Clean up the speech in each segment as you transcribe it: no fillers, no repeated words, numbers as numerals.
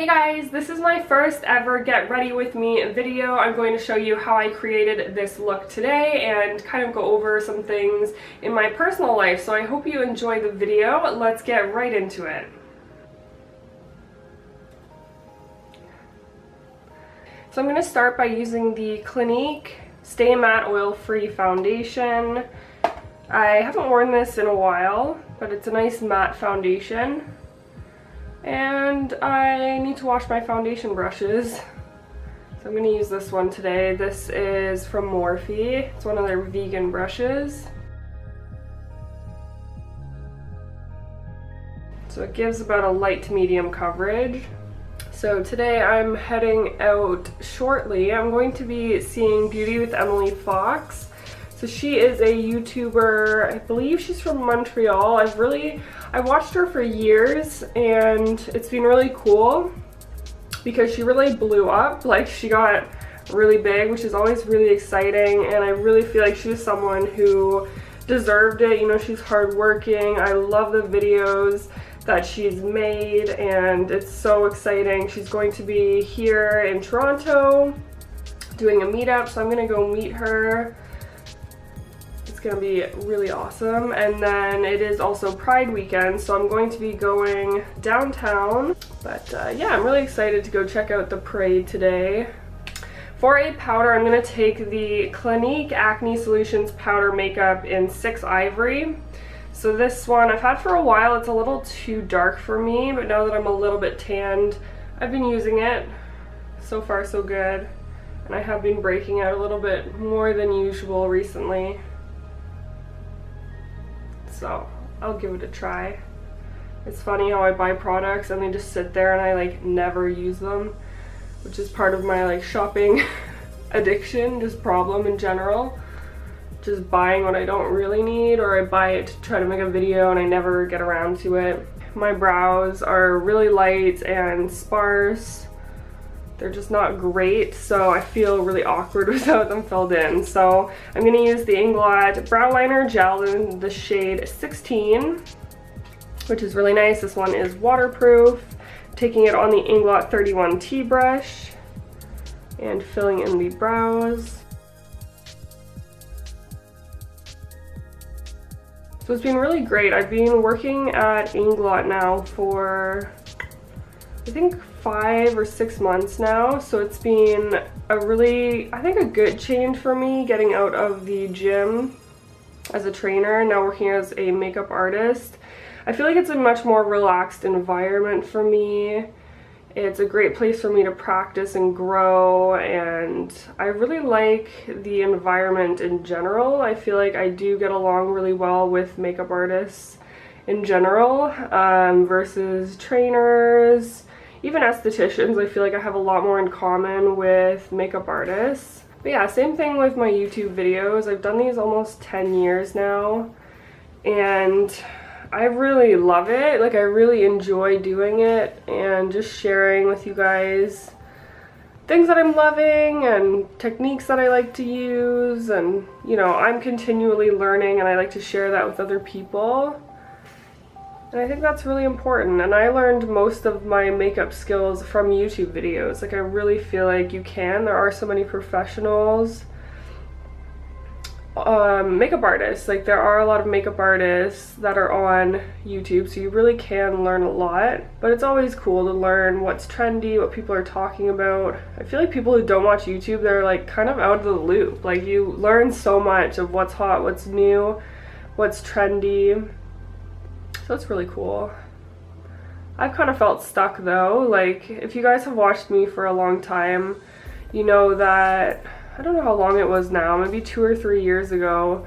Hey guys, this is my first ever get ready with me video. I'm going to show you how I created this look today and kind of go over some things in my personal life. So I hope you enjoy the video. Let's get right into it. So I'm going to start by using the Clinique Stay Matte Oil Free Foundation. I haven't worn this in a while, but it's a nice matte foundation. And I need to wash my foundation brushes. So I'm going to use this one today. This is from Morphe. It's one of their vegan brushes. So it gives about a light to medium coverage. So today I'm heading out shortly. I'm going to be seeing Beauty with Emily Fox. So she is a YouTuber, I believe she's from Montreal. I watched her for years and it's been really cool because she really blew up. Like, she got really big, which is always really exciting, and I really feel like she was someone who deserved it. You know, she's hardworking. I love the videos that she's made and it's so exciting. She's going to be here in Toronto doing a meetup, so I'm gonna go meet her. Gonna be really awesome. And then it is also Pride weekend, so I'm going to be going downtown. But yeah, I'm really excited to go check out the parade today. For a powder, I'm going to take the Clinique Acne Solutions powder makeup in 6 Ivory. So this one I've had for a while. It's a little too dark for me, but now that I'm a little bit tanned, I've been using it. So far so good, and I have been breaking out a little bit more than usual recently. So I'll give it a try. It's funny how I buy products and they just sit there and I like never use them, which is part of my like shopping addiction, just problem in general. Just buying what I don't really need, or I buy it to try to make a video and I never get around to it. My brows are really light and sparse. They're just not great, so I feel really awkward without them filled in. So I'm going to use the Inglot Brow Liner Gel in the shade 16, which is really nice. This one is waterproof. Taking it on the Inglot 31T brush and filling in the brows. So it's been really great. I've been working at Inglot now for, I think, 5 or 6 months now, so it's been a really, I think, a good change for me getting out of the gym as a trainer, now working as a makeup artist. I feel like it's a much more relaxed environment for me. It's a great place for me to practice and grow, and I really like the environment in general. I feel like I do get along really well with makeup artists in general versus trainers. Even estheticians, I feel like I have a lot more in common with makeup artists. But yeah, same thing with my YouTube videos. I've done these almost 10 years now, and I really love it. Like, I really enjoy doing it and just sharing with you guys things that I'm loving and techniques that I like to use. And, you know, I'm continually learning and I like to share that with other people. And I think that's really important, and I learned most of my makeup skills from YouTube videos. Like, I really feel like you can. There are so many professionals, makeup artists. Like, there are a lot of makeup artists that are on YouTube, so you really can learn a lot. But it's always cool to learn what's trendy, what people are talking about. I feel like people who don't watch YouTube, they're like kind of out of the loop. Like, you learn so much of what's hot, what's new, what's trendy. So it's really cool. I've kind of felt stuck though. Like, if you guys have watched me for a long time, you know that, I don't know how long it was now, maybe 2 or 3 years ago,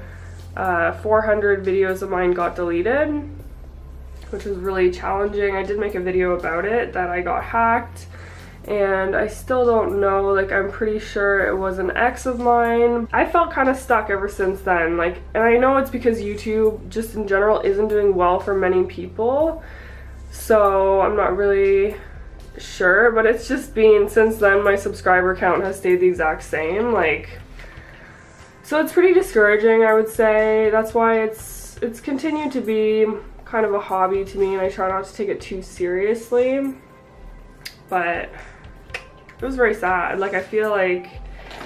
400 videos of mine got deleted, which was really challenging. I did make a video about it, that I got hacked, and I still don't know. Like, I'm pretty sure it was an ex of mine. I felt kind of stuck ever since then. Like, and I know it's because YouTube just in general isn't doing well for many people, so I'm not really sure, but it's just been, since then my subscriber count has stayed the exact same. Like, so it's pretty discouraging, I would say. That's why it's continued to be kind of a hobby to me, and I try not to take it too seriously. but it was very sad. Like, I feel like,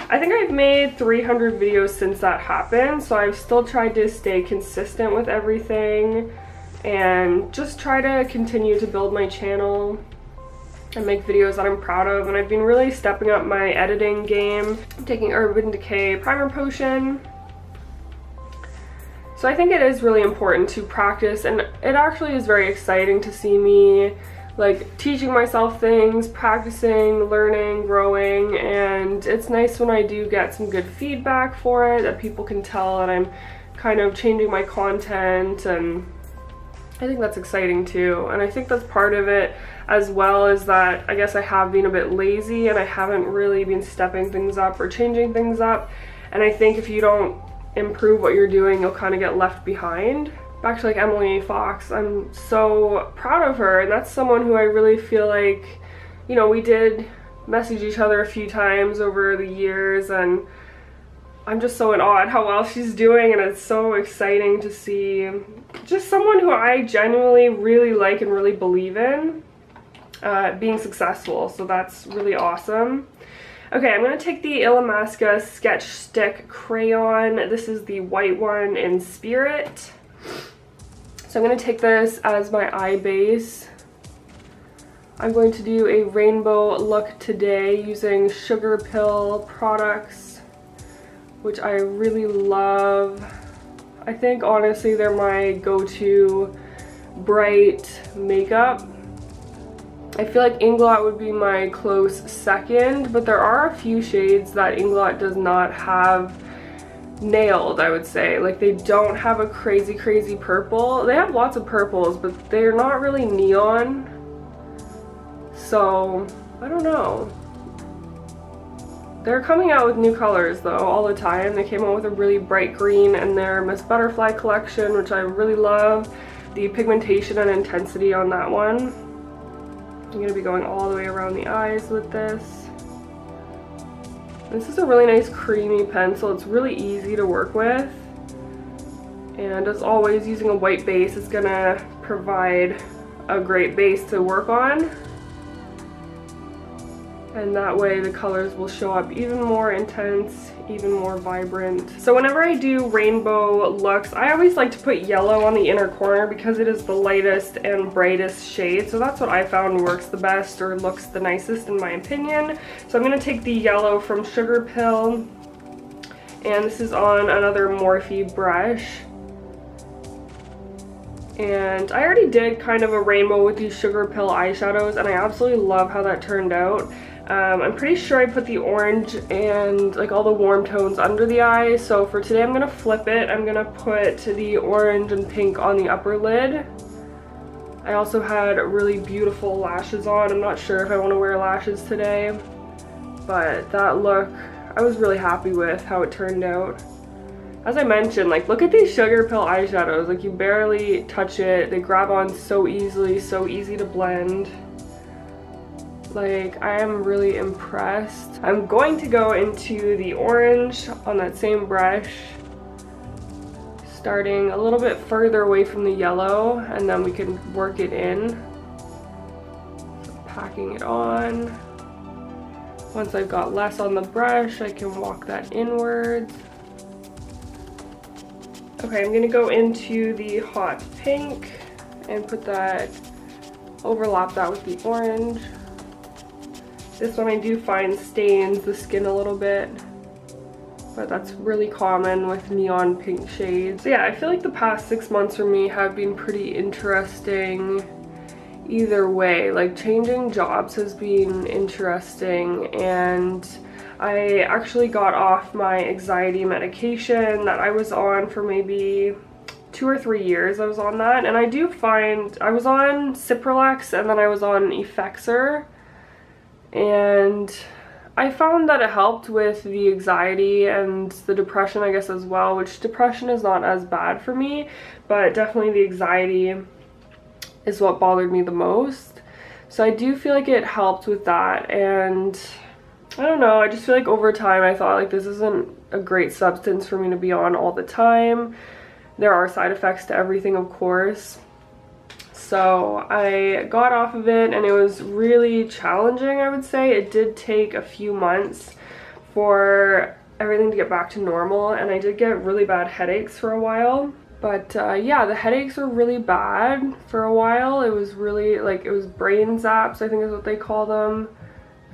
I think I've made 300 videos since that happened, so I've still tried to stay consistent with everything and just try to continue to build my channel and make videos that I'm proud of. And I've been really stepping up my editing game. I'm taking Urban Decay Primer Potion. So I think it is really important to practice, and it actually is very exciting to see me like teaching myself things, practicing, learning, growing, and it's nice when I do get some good feedback for it, that people can tell that I'm kind of changing my content, and I think that's exciting too. And I think that's part of it as well, is that I guess I have been a bit lazy and I haven't really been stepping things up or changing things up, and I think if you don't improve what you're doing, you'll kind of get left behind. Back to like Emily Fox, I'm so proud of her, and that's someone who I really feel like, you know, we did message each other a few times over the years, and I'm just so in awe at how well she's doing, and it's so exciting to see just someone who I genuinely really like and really believe in being successful, so that's really awesome. Okay, I'm going to take the Illamasqua Sketch Stick Crayon. This is the white one in Spirit. So I'm going to take this as my eye base. I'm going to do a rainbow look today using Sugar Pill products, which I really love. I think honestly they're my go-to bright makeup. I feel like Inglot would be my close second, but there are a few shades that Inglot does not have nailed, I would say. Like, they don't have a crazy purple. They have lots of purples, but they're not really neon. So, I don't know. They're coming out with new colors though all the time. They came out with a really bright green in their Miss Butterfly collection, which I really love. The pigmentation and intensity on that one. I'm going to be going all the way around the eyes with this. This is a really nice creamy pencil. It's really easy to work with. And as always, using a white base is going to provide a great base to work on. And that way the colors will show up even more intense, even more vibrant. So whenever I do rainbow looks, I always like to put yellow on the inner corner because it is the lightest and brightest shade. So that's what I found works the best, or looks the nicest in my opinion. So I'm going to take the yellow from Sugar Pill, and this is on another Morphe brush. And I already did kind of a rainbow with these Sugar Pill eyeshadows, and I absolutely love how that turned out. I'm pretty sure I put the orange and like all the warm tones under the eye, so for today I'm going to flip it. I'm going to put the orange and pink on the upper lid. I also had really beautiful lashes on. I'm not sure if I want to wear lashes today, but that look, I was really happy with how it turned out. As I mentioned, like, look at these Sugar Pill eyeshadows. Like, you barely touch it. They grab on so easily, so easy to blend. Like, I am really impressed. I'm going to go into the orange on that same brush, starting a little bit further away from the yellow, and then we can work it in. So packing it on. Once I've got less on the brush, I can walk that inwards. Okay, I'm gonna go into the hot pink and put that, overlap that with the orange. This one I do find stains the skin a little bit, but that's really common with neon pink shades. So yeah, I feel like the past 6 months for me have been pretty interesting either way. Like, changing jobs has been interesting, and I actually got off my anxiety medication that I was on for maybe 2 or 3 years. I was on that, and I do find I was on Cipralex and then I was on Effexor, and I found that it helped with the anxiety and the depression, I guess, as well, which depression is not as bad for me, but definitely the anxiety is what bothered me the most. So I do feel like it helped with that, and I don't know, I just feel like over time I thought, like, this isn't a great substance for me to be on all the time. There are side effects to everything, of course. So I got off of it and it was really challenging, I would say. It did take a few months for everything to get back to normal, and I did get really bad headaches for a while. But yeah, the headaches were really bad for a while. It was really like, it was brain zaps, I think is what they call them.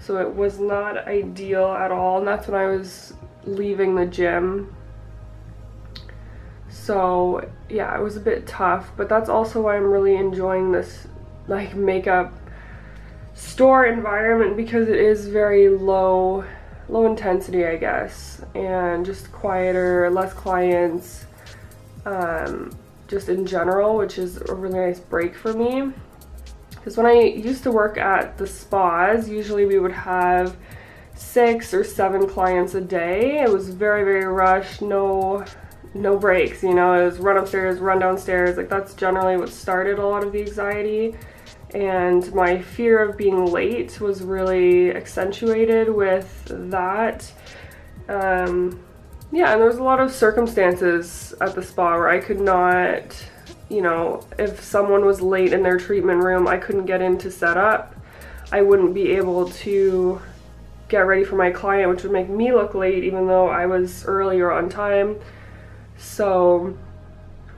So it was not ideal at all, and that's when I was leaving the gym. So yeah, it was a bit tough, but that's also why I'm really enjoying this like makeup store environment, because it is very low intensity, I guess, and just quieter, less clients, just in general, which is a really nice break for me. Because when I used to work at the spas, usually we would have 6 or 7 clients a day. It was very, very rushed, no breaks, you know. It was run upstairs, run downstairs. Like, that's generally what started a lot of the anxiety. And my fear of being late was really accentuated with that. Yeah, and there was a lot of circumstances at the spa where I could not, you know, if someone was late in their treatment room, I couldn't get in to set up. I wouldn't be able to get ready for my client, which would make me look late even though I was early or on time. So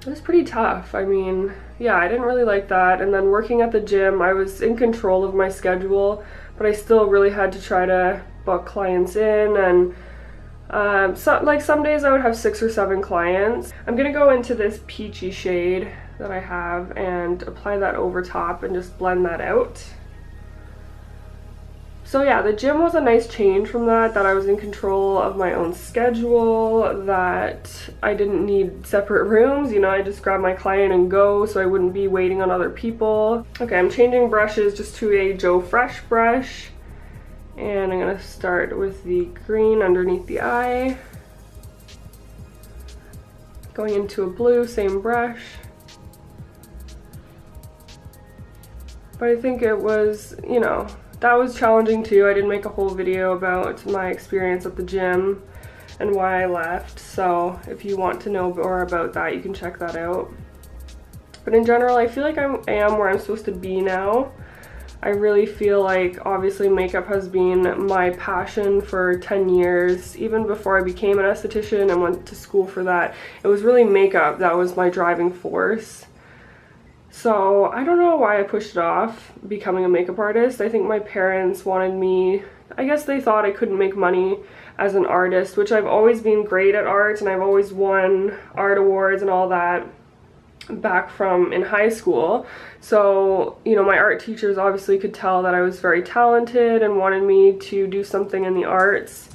it was pretty tough. I mean, yeah, I didn't really like that. And then working at the gym, I was in control of my schedule, but I still really had to try to book clients in. And like some days I would have 6 or 7 clients. I'm gonna go into this peachy shade that I have and apply that over top and just blend that out. So yeah, the gym was a nice change from that I was in control of my own schedule, that I didn't need separate rooms, you know, I just grab my client and go, so I wouldn't be waiting on other people. Okay, I'm changing brushes just to a Joe Fresh brush, and I'm gonna start with the green underneath the eye, going into a blue, same brush. But I think it was, you know, that was challenging too. I didn't make a whole video about my experience at the gym and why I left, so if you want to know more about that, you can check that out. But in general, I feel like I am where I'm supposed to be now. I really feel like, obviously, makeup has been my passion for 10 years. Even before I became an esthetician and went to school for that, it was really makeup that was my driving force. So I don't know why I pushed it off, becoming a makeup artist. I think my parents wanted me, I guess they thought I couldn't make money as an artist, which I've always been great at art, and I've always won art awards and all that back from in high school. So, you know, my art teachers obviously could tell that I was very talented and wanted me to do something in the arts.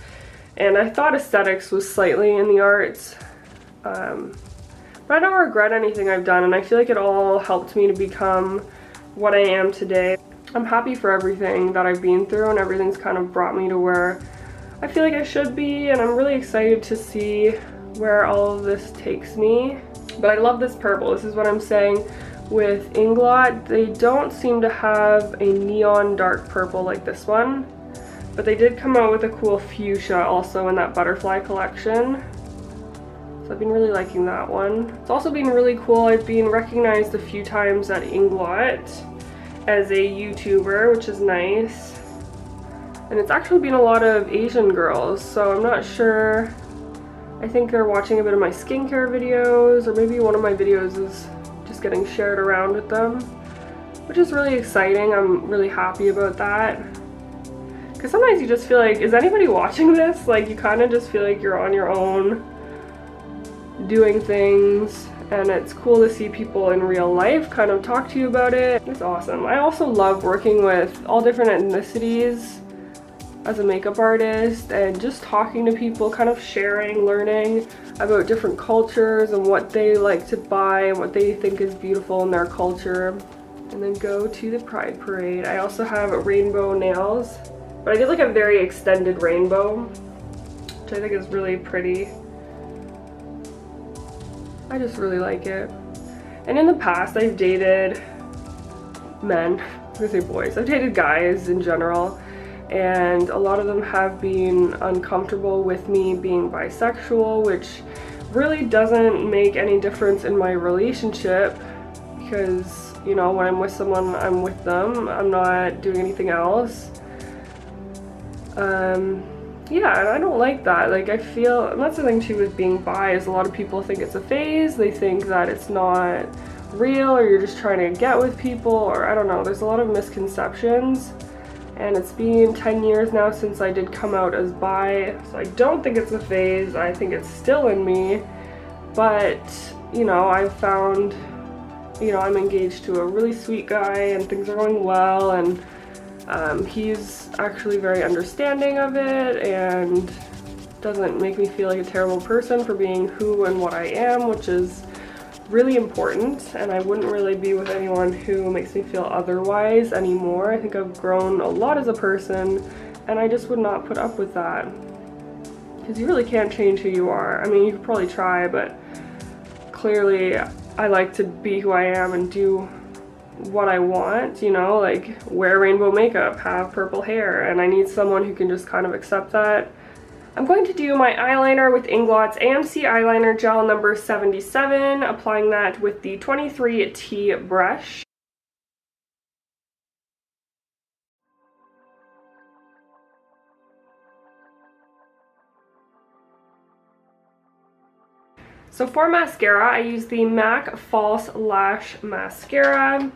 And I thought aesthetics was slightly in the arts. But I don't regret anything I've done, and I feel like it all helped me to become what I am today. I'm happy for everything that I've been through, and everything's kind of brought me to where I feel like I should be, and I'm really excited to see where all of this takes me. But I love this purple. This is what I'm saying with Inglot. They don't seem to have a neon dark purple like this one, but they did come out with a cool fuchsia also in that butterfly collection. So I've been really liking that one. It's also been really cool. I've been recognized a few times at Inglot as a YouTuber, which is nice. And it's actually been a lot of Asian girls, so I'm not sure. I think they're watching a bit of my skincare videos, or maybe one of my videos is just getting shared around with them, which is really exciting. I'm really happy about that. Because sometimes you just feel like, is anybody watching this? Like, you kind of just feel like you're on your own doing things, and it's cool to see people in real life kind of talk to you about it. It's awesome. I also love working with all different ethnicities as a makeup artist, and just talking to people, kind of sharing, learning about different cultures and what they like to buy and what they think is beautiful in their culture. And then go to the Pride Parade. I also have rainbow nails, but I did like a very extended rainbow, which I think is really pretty. I just really like it. And in the past, I've dated men, I was gonna say boys, I've dated guys in general, and a lot of them have been uncomfortable with me being bisexual, which really doesn't make any difference in my relationship, because, you know, when I'm with someone, I'm with them. I'm not doing anything else. Yeah, and I don't like that. Like, I feel, and that's the thing too with being bi, is a lot of people think it's a phase. They think that it's not real, or you're just trying to get with people, or I don't know. There's a lot of misconceptions. And it's been 10 years now since I did come out as bi, so I don't think it's a phase. I think it's still in me. But, you know, I've found, you know, I'm engaged to a really sweet guy and things are going well, and he's actually very understanding of it and doesn't make me feel like a terrible person for being who and what I am, which is really important. And I wouldn't really be with anyone who makes me feel otherwise anymore. I think I've grown a lot as a person, and I just would not put up with that, because you really can't change who you are. I mean, you could probably try, but clearly I like to be who I am and do what I want, you know, like wear rainbow makeup, have purple hair, and I need someone who can just kind of accept that. I'm going to do my eyeliner with Inglot's AMC eyeliner gel number 77, applying that with the 23T brush. So for mascara, I use the MAC False Lash Mascara.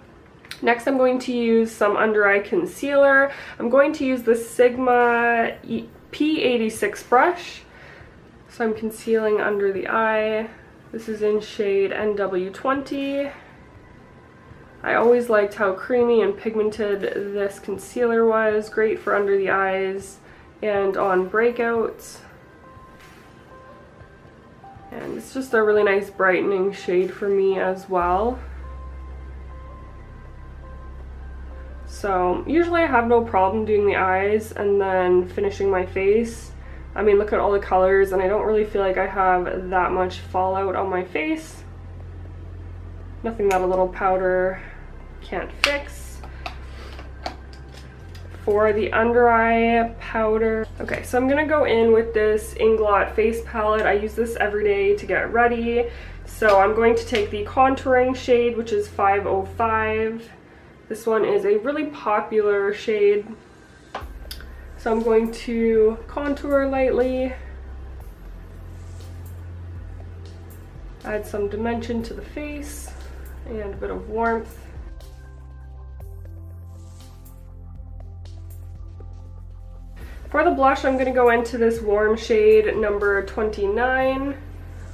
Next, I'm going to use some under eye concealer. I'm going to use the Sigma P86 brush. So I'm concealing under the eye. This is in shade NW20. I always liked how creamy and pigmented this concealer was. Great for under the eyes and on breakouts. And it's just a really nice brightening shade for me as well. So usually I have no problem doing the eyes and then finishing my face. I mean, look at all the colors, and I don't really feel like I have that much fallout on my face. Nothing that a little powder can't fix. For the under eye powder, okay, so I'm gonna go in with this Inglot face palette. I use this every day to get ready. So I'm going to take the contouring shade, which is 505. This one is a really popular shade. So I'm going to contour lightly, add some dimension to the face and a bit of warmth. For the blush, I'm going to go into this warm shade number 29.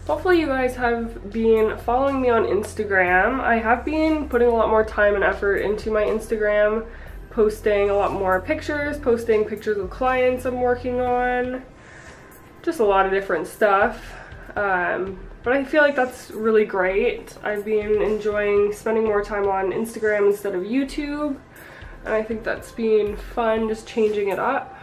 Hopefully you guys have been following me on Instagram. I have been putting a lot more time and effort into my Instagram, posting a lot more pictures, posting pictures of clients I'm working on, just a lot of different stuff. But I feel like that's really great. I've been enjoying spending more time on Instagram instead of YouTube, and I think that's been fun, just changing it up.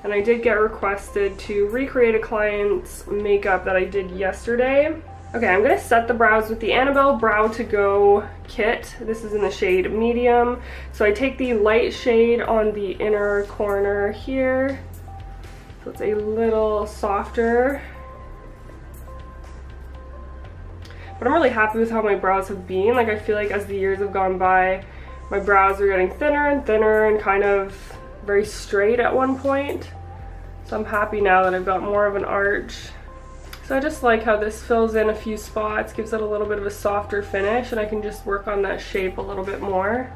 And I did get requested to recreate a client's makeup that I did yesterday. Okay, I'm gonna set the brows with the Annabelle Brow to Go kit. This is in the shade medium. So I take the light shade on the inner corner here. So it's a little softer. But I'm really happy with how my brows have been. Like, I feel like as the years have gone by, my brows are getting thinner and thinner and kind of very straight at one point. So I'm happy now that I've got more of an arch. So I just like how this fills in a few spots, gives it a little bit of a softer finish, and I can just work on that shape a little bit more.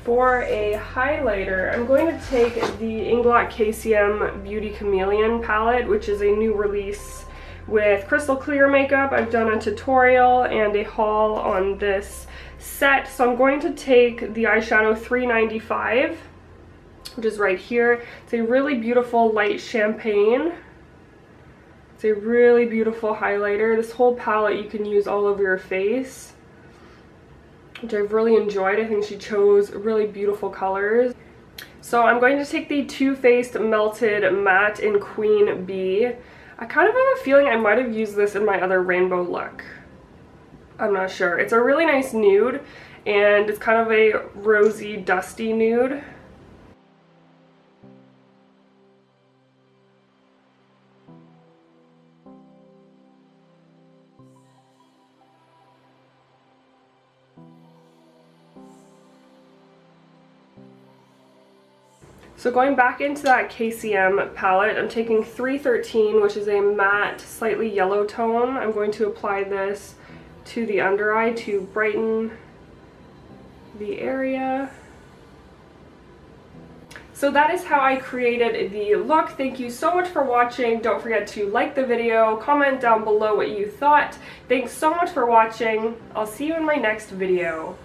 For a highlighter, I'm going to take the Inglot KCM Beauty Chameleon palette, which is a new release with crystal clear makeup. I've done a tutorial and a haul on this set. So I'm going to take the eyeshadow 395, which is right here. It's a really beautiful light champagne. It's a really beautiful highlighter. This whole palette you can use all over your face, which I've really enjoyed. I think she chose really beautiful colors. So I'm going to take the Too Faced Melted Matte in Queen Bee. I kind of have a feeling I might have used this in my other rainbow look. I'm not sure. It's a really nice nude, and it's kind of a rosy, dusty nude. So going back into that KCM palette, I'm taking 313, which is a matte, slightly yellow tone. I'm going to apply this to the under eye to brighten the area. So that is how I created the look. Thank you so much for watching. Don't forget to like the video, comment down below what you thought. Thanks so much for watching. I'll see you in my next video.